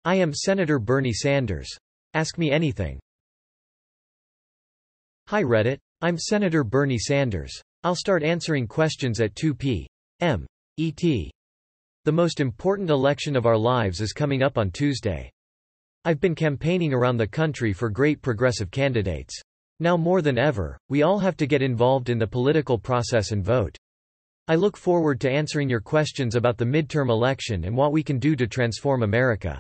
I am Senator Bernie Sanders. Ask me anything. Hi Reddit. I'm Senator Bernie Sanders. I'll start answering questions at 2 p.m. ET. The most important election of our lives is coming up on Tuesday. I've been campaigning around the country for great progressive candidates. Now more than ever, we all have to get involved in the political process and vote. I look forward to answering your questions about the midterm election and what we can do to transform America.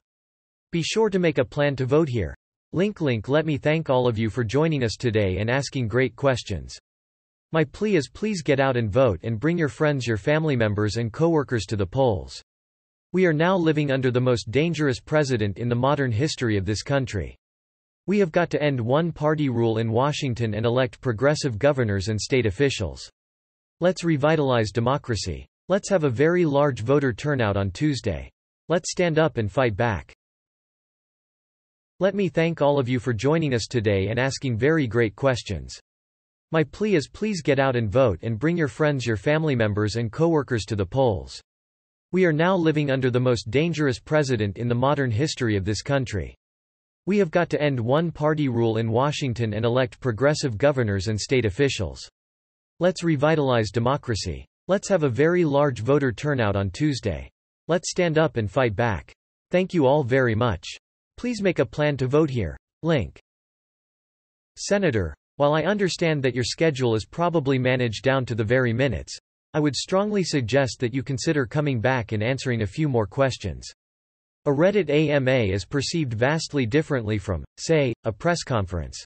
Be sure to make a plan to vote here. Link. Let me thank all of you for joining us today and asking great questions. My plea is please get out and vote and bring your friends, your family members and coworkers to the polls. We are now living under the most dangerous president in the modern history of this country. We have got to end one-party rule in Washington and elect progressive governors and state officials. Let's revitalize democracy. Let's have a very large voter turnout on Tuesday. Let's stand up and fight back. Let me thank all of you for joining us today and asking very great questions. My plea is please get out and vote and bring your friends, your family members and coworkers to the polls. We are now living under the most dangerous president in the modern history of this country. We have got to end one-party rule in Washington and elect progressive governors and state officials. Let's revitalize democracy. Let's have a very large voter turnout on Tuesday. Let's stand up and fight back. Thank you all very much. Please make a plan to vote here. Link. Senator, while I understand that your schedule is probably managed down to the very minutes, I would strongly suggest that you consider coming back and answering a few more questions. A Reddit AMA is perceived vastly differently from, say, a press conference.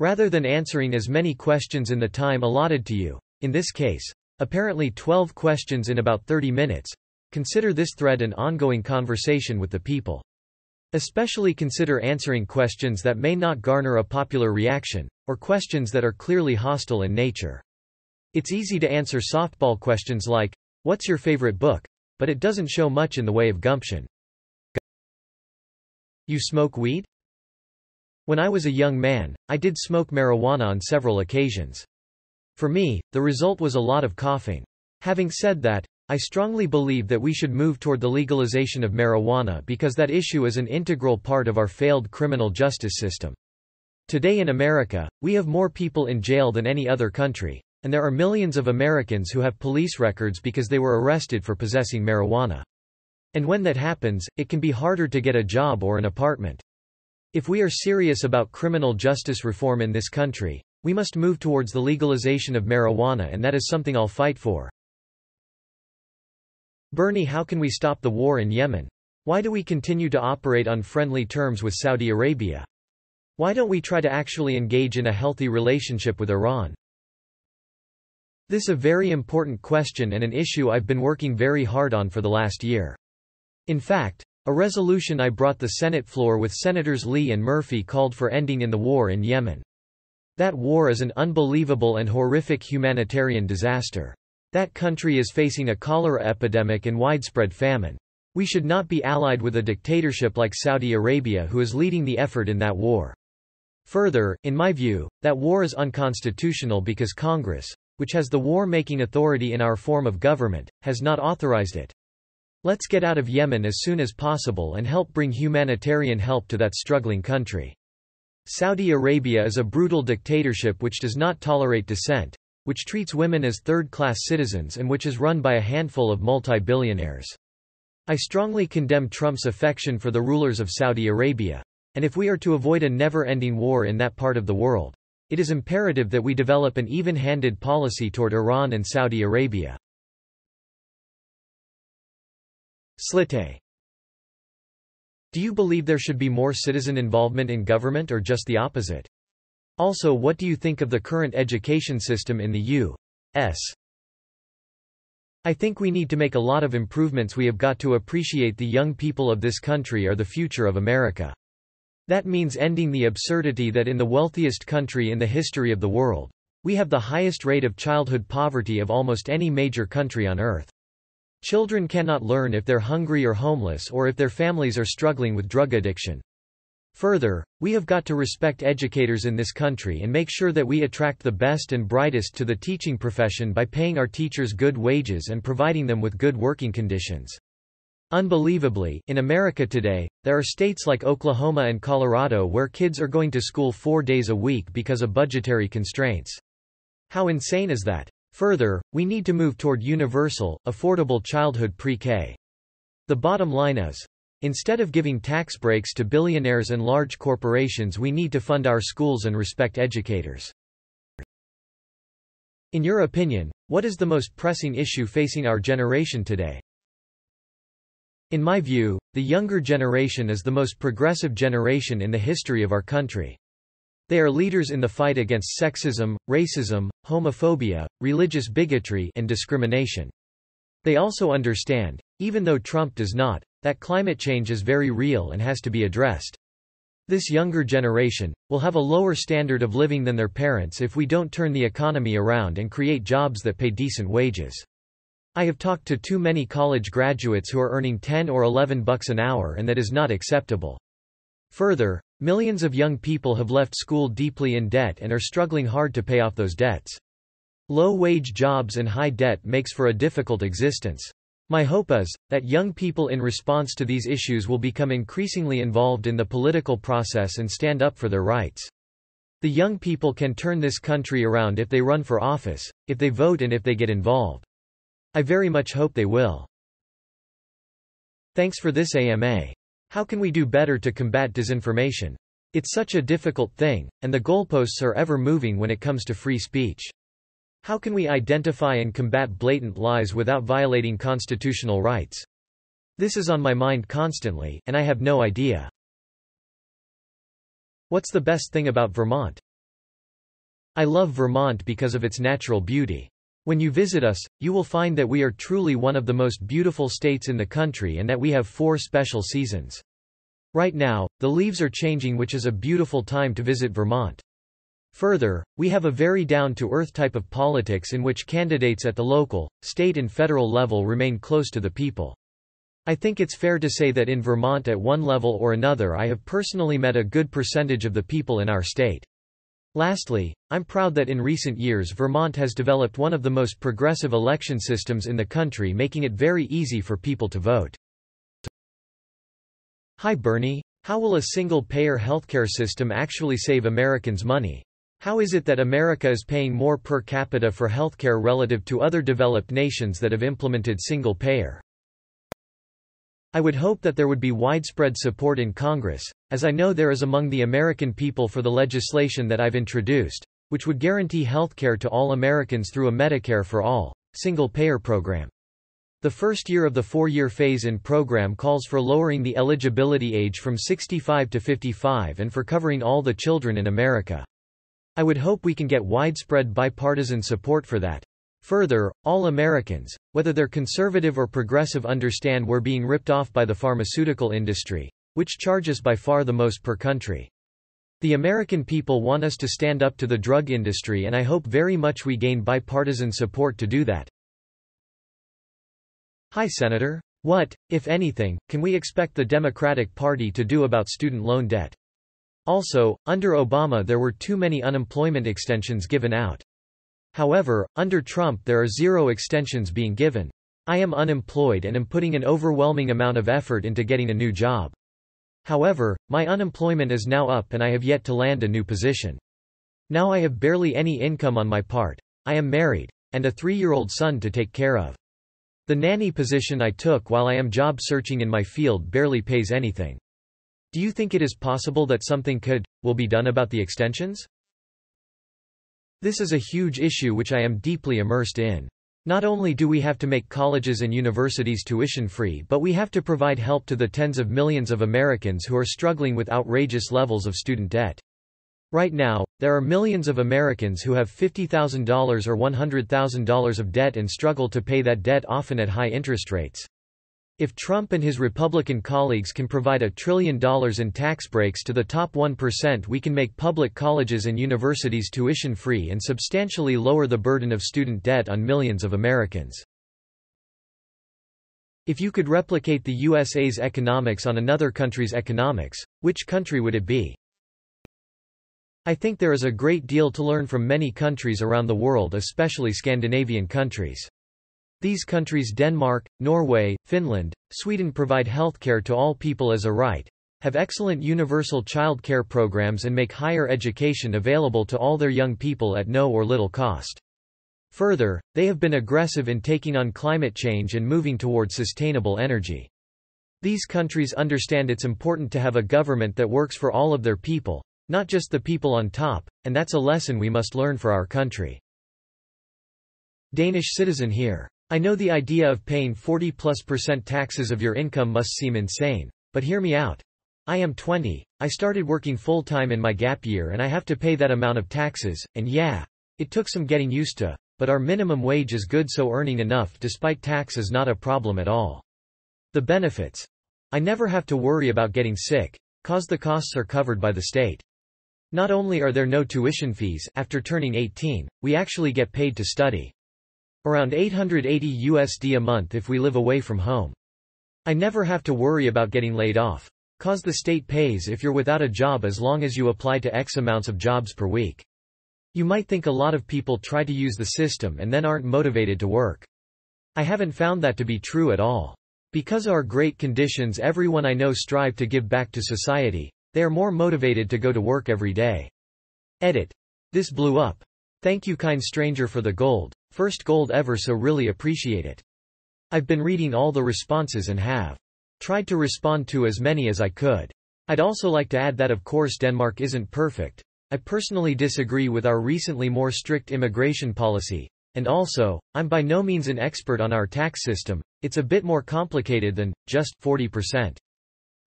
Rather than answering as many questions in the time allotted to you, in this case, apparently 12 questions in about 30 minutes, consider this thread an ongoing conversation with the people. Especially consider answering questions that may not garner a popular reaction, or questions that are clearly hostile in nature. It's easy to answer softball questions like, "What's your favorite book?" but it doesn't show much in the way of gumption. You smoke weed? When I was a young man, I did smoke marijuana on several occasions. For me, the result was a lot of coughing. Having said that, I strongly believe that we should move toward the legalization of marijuana because that issue is an integral part of our failed criminal justice system. Today in America, we have more people in jail than any other country, and there are millions of Americans who have police records because they were arrested for possessing marijuana. And when that happens, it can be harder to get a job or an apartment. If we are serious about criminal justice reform in this country, we must move towards the legalization of marijuana, and that is something I'll fight for. Bernie, how can we stop the war in Yemen? Why do we continue to operate on friendly terms with Saudi Arabia? Why don't we try to actually engage in a healthy relationship with Iran? This is a very important question and an issue I've been working very hard on for the last year. In fact, a resolution I brought the Senate floor with Senators Lee and Murphy called for ending in the war in Yemen. That war is an unbelievable and horrific humanitarian disaster. That country is facing a cholera epidemic and widespread famine. We should not be allied with a dictatorship like Saudi Arabia who is leading the effort in that war. Further, in my view, that war is unconstitutional because Congress, which has the war-making authority in our form of government, has not authorized it. Let's get out of Yemen as soon as possible and help bring humanitarian help to that struggling country. Saudi Arabia is a brutal dictatorship which does not tolerate dissent, which treats women as third-class citizens and which is run by a handful of multi-billionaires. I strongly condemn Trump's affection for the rulers of Saudi Arabia. And if we are to avoid a never-ending war in that part of the world, it is imperative that we develop an even-handed policy toward Iran and Saudi Arabia. Slite. Do you believe there should be more citizen involvement in government or just the opposite? Also, what do you think of the current education system in the U.S.? I think we need to make a lot of improvements. We have got to appreciate the young people of this country are the future of America. That means ending the absurdity that in the wealthiest country in the history of the world, we have the highest rate of childhood poverty of almost any major country on earth. Children cannot learn if they're hungry or homeless or if their families are struggling with drug addiction. Further, we have got to respect educators in this country and make sure that we attract the best and brightest to the teaching profession by paying our teachers good wages and providing them with good working conditions. Unbelievably, in America today, there are states like Oklahoma and Colorado where kids are going to school 4 days a week because of budgetary constraints. How insane is that? Further, we need to move toward universal, affordable childhood pre-K. The bottom line is, instead of giving tax breaks to billionaires and large corporations, we need to fund our schools and respect educators. In your opinion, what is the most pressing issue facing our generation today? In my view, the younger generation is the most progressive generation in the history of our country. They are leaders in the fight against sexism, racism, homophobia, religious bigotry, and discrimination. They also understand, even though Trump does not, that climate change is very real and has to be addressed. This younger generation will have a lower standard of living than their parents if we don't turn the economy around and create jobs that pay decent wages. I have talked to too many college graduates who are earning $10 or $11 an hour, and that is not acceptable. Further, millions of young people have left school deeply in debt and are struggling hard to pay off those debts. Low-wage jobs and high debt makes for a difficult existence. My hope is that young people in response to these issues will become increasingly involved in the political process and stand up for their rights. The young people can turn this country around if they run for office, if they vote, and if they get involved. I very much hope they will. Thanks for this AMA. How can we do better to combat disinformation? It's such a difficult thing, and the goalposts are ever moving when it comes to free speech. How can we identify and combat blatant lies without violating constitutional rights? This is on my mind constantly, and I have no idea. What's the best thing about Vermont? I love Vermont because of its natural beauty. When you visit us, you will find that we are truly one of the most beautiful states in the country and that we have 4 special seasons. Right now, the leaves are changing, which is a beautiful time to visit Vermont. Further, we have a very down-to-earth type of politics in which candidates at the local, state and federal level remain close to the people. I think it's fair to say that in Vermont at one level or another I have personally met a good percentage of the people in our state. Lastly, I'm proud that in recent years Vermont has developed one of the most progressive election systems in the country, making it very easy for people to vote. Hi Bernie, how will a single-payer healthcare system actually save Americans money? How is it that America is paying more per capita for healthcare relative to other developed nations that have implemented single-payer? I would hope that there would be widespread support in Congress, as I know there is among the American people, for the legislation that I've introduced, which would guarantee healthcare to all Americans through a Medicare for All, single-payer program. The first year of the 4-year phase-in program calls for lowering the eligibility age from 65 to 55 and for covering all the children in America. I would hope we can get widespread bipartisan support for that. Further, all Americans, whether they're conservative or progressive, understand we're being ripped off by the pharmaceutical industry, which charges by far the most per country. The American people want us to stand up to the drug industry, and I hope very much we gain bipartisan support to do that. Hi Senator. What, if anything, can we expect the Democratic Party to do about student loan debt? Also, under Obama there were too many unemployment extensions given out. However, under Trump there are 0 extensions being given. I am unemployed and am putting an overwhelming amount of effort into getting a new job. However, my unemployment is now up and I have yet to land a new position. Now I have barely any income on my part. I am married, and a 3-year-old son to take care of. The nanny position I took while I am job searching in my field barely pays anything. Do you think it is possible that something will be done about the extensions? This is a huge issue which I am deeply immersed in. Not only do we have to make colleges and universities tuition-free, but we have to provide help to the tens of millions of Americans who are struggling with outrageous levels of student debt. Right now, there are millions of Americans who have $50,000 or $100,000 of debt and struggle to pay that debt, often at high interest rates. If Trump and his Republican colleagues can provide $1 trillion in tax breaks to the top 1%, we can make public colleges and universities tuition-free and substantially lower the burden of student debt on millions of Americans. If you could replicate the USA's economics on another country's economics, which country would it be? I think there is a great deal to learn from many countries around the world, especially Scandinavian countries. These countries Denmark, Norway, Finland, Sweden provide healthcare to all people as a right, have excellent universal child care programs and make higher education available to all their young people at no or little cost. Further, they have been aggressive in taking on climate change and moving toward sustainable energy. These countries understand it's important to have a government that works for all of their people, not just the people on top, and that's a lesson we must learn for our country. Danish citizen here. I know the idea of paying 40+% taxes of your income must seem insane, but hear me out. I am 20, I started working full-time in my gap year and I have to pay that amount of taxes, and yeah, it took some getting used to, but our minimum wage is good, so earning enough despite tax is not a problem at all. The benefits. I never have to worry about getting sick, cause the costs are covered by the state. Not only are there no tuition fees, after turning 18, we actually get paid to study. Around $880 a month if we live away from home. I never have to worry about getting laid off, cause the state pays if you're without a job as long as you apply to X amounts of jobs per week. You might think a lot of people try to use the system and then aren't motivated to work. I haven't found that to be true at all. Because of our great conditions everyone I know strive to give back to society, they are more motivated to go to work every day. Edit. This blew up. Thank you kind stranger for the gold. First gold ever, so really appreciate it. I've been reading all the responses and have tried to respond to as many as I could. I'd also like to add that of course Denmark isn't perfect. I personally disagree with our recently more strict immigration policy, and also, I'm by no means an expert on our tax system, it's a bit more complicated than just 40%.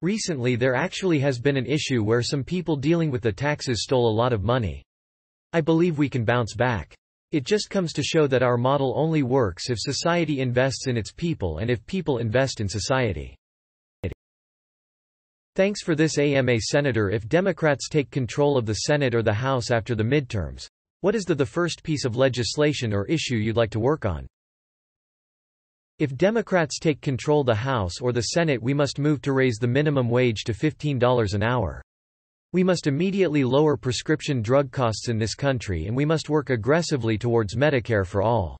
Recently there actually has been an issue where some people dealing with the taxes stole a lot of money. I believe we can bounce back. It just comes to show that our model only works if society invests in its people and if people invest in society. Thanks for this AMA. Senator, if Democrats take control of the Senate or the House after the midterms, what is the first piece of legislation or issue you'd like to work on? If Democrats take control the House or the Senate, we must move to raise the minimum wage to $15 an hour. We must immediately lower prescription drug costs in this country, and we must work aggressively towards Medicare for all.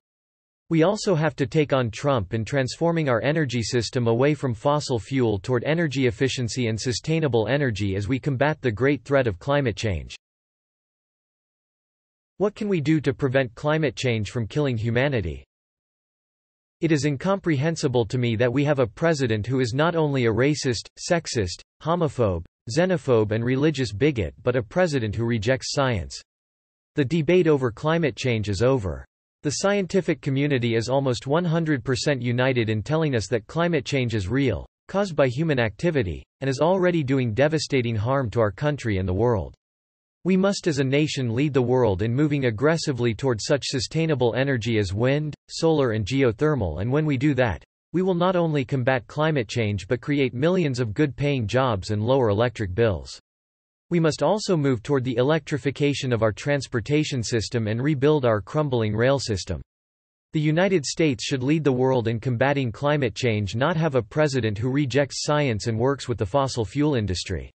We also have to take on Trump in transforming our energy system away from fossil fuel toward energy efficiency and sustainable energy as we combat the great threat of climate change. What can we do to prevent climate change from killing humanity? It is incomprehensible to me that we have a president who is not only a racist, sexist, homophobe, xenophobe and religious bigot but a president who rejects science. The debate over climate change is over. The scientific community is almost 100% united in telling us that climate change is real, caused by human activity, and is already doing devastating harm to our country and the world. We must as a nation lead the world in moving aggressively toward such sustainable energy as wind, solar and geothermal, and when we do that, we will not only combat climate change but create millions of good-paying jobs and lower electric bills. We must also move toward the electrification of our transportation system and rebuild our crumbling rail system. The United States should lead the world in combating climate change, not have a president who rejects science and works with the fossil fuel industry.